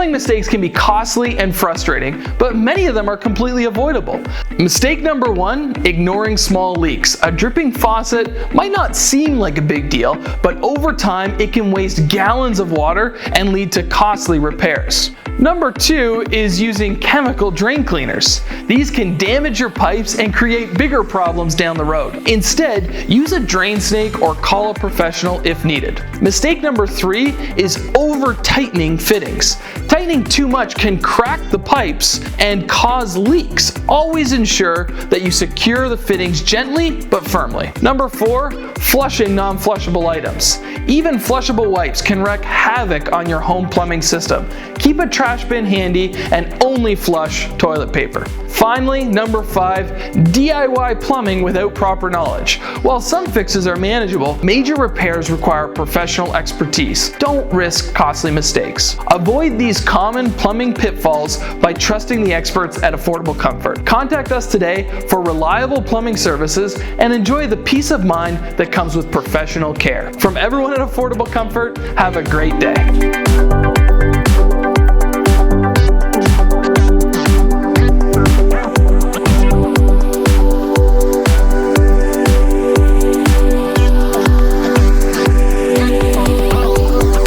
Plumbing mistakes can be costly and frustrating, but many of them are completely avoidable. Mistake number 1, ignoring small leaks. A dripping faucet might not seem like a big deal, but over time it can waste gallons of water and lead to costly repairs. Number 2 is using chemical drain cleaners. These can damage your pipes and create bigger problems down the road. Instead, use a drain snake or call a professional if needed. Mistake number 3 is over-tightening fittings. Tightening too much can crack the pipes and cause leaks. Always ensure that you secure the fittings gently but firmly. Number 4, flushing non-flushable items. Even flushable wipes can wreak havoc on your home plumbing system. Keep a trash bin handy and only flush toilet paper. Finally, number 5, DIY plumbing without proper knowledge. While some fixes are manageable, major repairs require professional expertise. Don't risk costly mistakes. Avoid these common plumbing pitfalls by trusting the experts at Affordable Comfort. Contact us today for reliable plumbing services and enjoy the peace of mind that comes with professional care. From everyone at Affordable Comfort, have a great day.